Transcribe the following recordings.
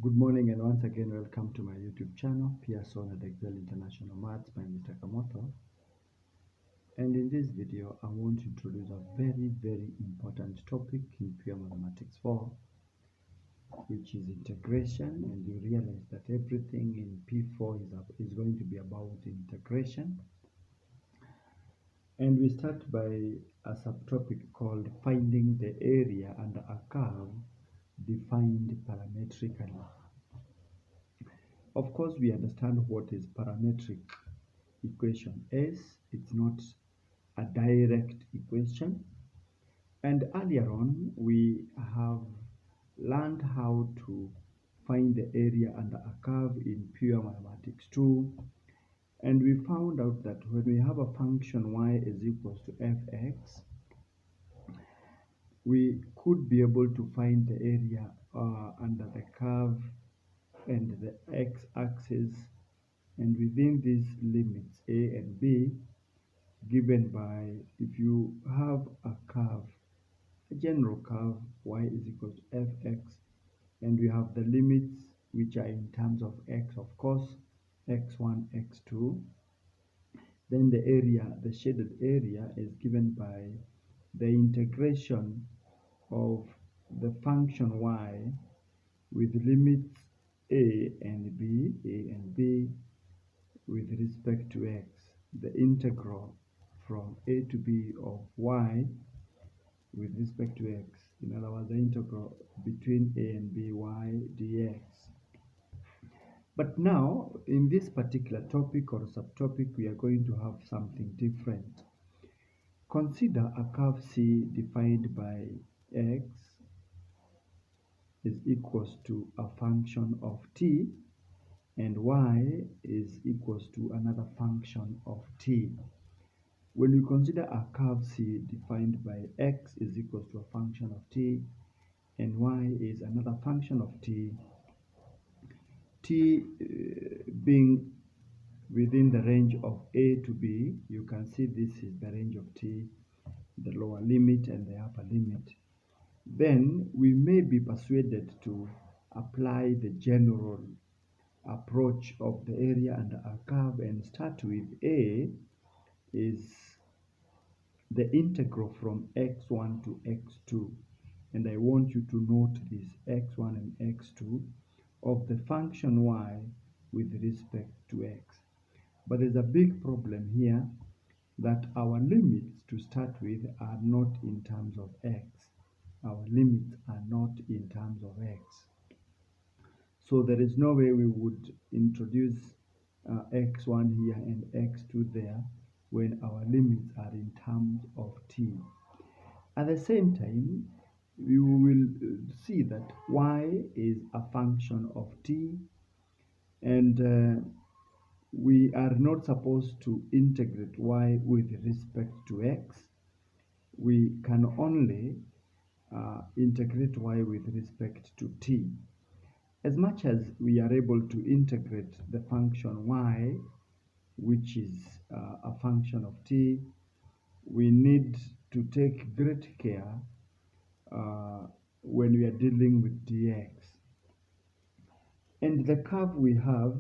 Good morning and once again welcome to my YouTube channel, Pearson at Excel International Maths by Mr. Kamoto. And in this video, I want to introduce a very important topic in Pure Mathematics 4, which is integration. And you realize that everything in P4 is going to be about integration. And we start by a subtopic called finding the area under a curve defined parametrically. Of course, we understand what is parametric equation is. It's not a direct equation. And earlier on, we have learned how to find the area under a curve in Pure Mathematics 2. And we found out that when we have a function y is equals to fx, we could be able to find the area under the curve and the x-axis, and within these limits a and b, given by, if you have a curve, a general curve, y is equal to fx, and we have the limits which are in terms of x, of course, x1, x2, then the area, the shaded area, is given by the integration of the function y with limits a and b with respect to x. The integral from a to b of y with respect to x. In other words, the integral between a and b y dx. But now, in this particular topic or subtopic, we are going to have something different. Consider a curve C defined by x is equals to a function of t, and y is equals to another function of t. When we consider a curve C defined by x is equals to a function of t and y is another function of t, being within the range of a to b, you can see this is the range of t, the lower limit and the upper limit. Then we may be persuaded to apply the general approach of the area under a curve and start with a is the integral from x1 to x2, and I want you to note this x1 and x2 of the function y with respect to x. But there's a big problem here that our limits to start with are not in terms of x. Our limits are not in terms of x. So there is no way we would introduce x1 here and x2 there when our limits are in terms of t. At the same time, we will see that y is a function of t, and we are not supposed to integrate y with respect to x. We can only integrate y with respect to t. As much as we are able to integrate the function y, which is a function of t, we need to take great care when we are dealing with dx. And the curve we have,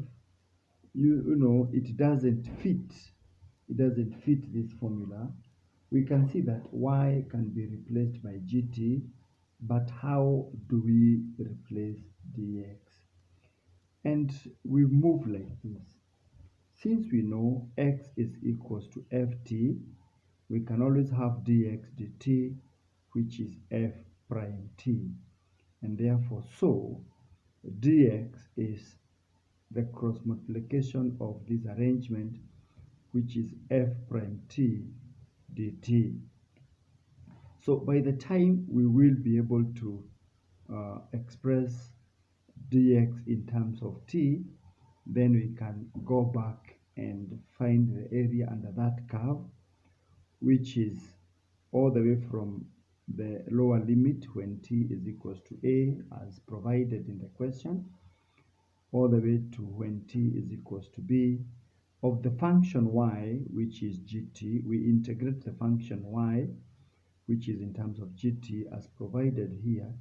you know, it doesn't fit this formula. We can see that y can be replaced by gt, but how do we replace dx? And we move like this. Since we know x is equals to ft, we can always have dx dt, which is f prime t. And therefore, so dx is the cross multiplication of this arrangement, which is f prime t dt. So by the time we will be able to express dx in terms of t, then we can go back and find the area under that curve, which is all the way from the lower limit when t is equals to a as provided in the question, all the way to when t is equals to b of the function y, which is gt. We integrate the function y, which is in terms of gt as provided here,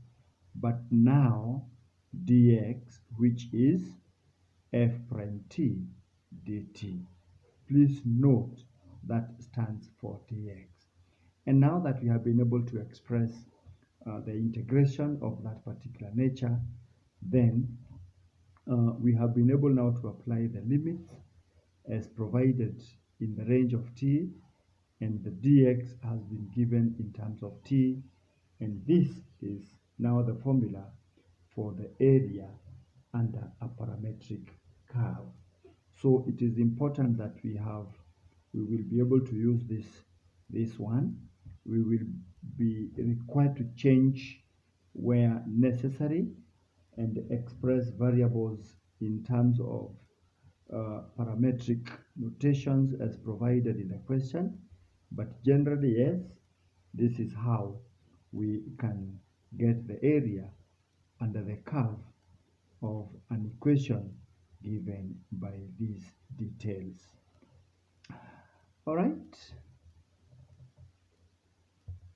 but now dx, which is f prime t dt. Please note that stands for dx. And now that we have been able to express the integration of that particular nature, then we have been able now to apply the limits as provided in the range of t, and the dx has been given in terms of t, and this is now the formula for the area under a parametric curve. So it is important that we will be able to use this one. We will be required to change where necessary and express variables in terms of parametric notations as provided in the question. But generally, yes, this is how we can get the area under the curve of an equation given by these details. All right.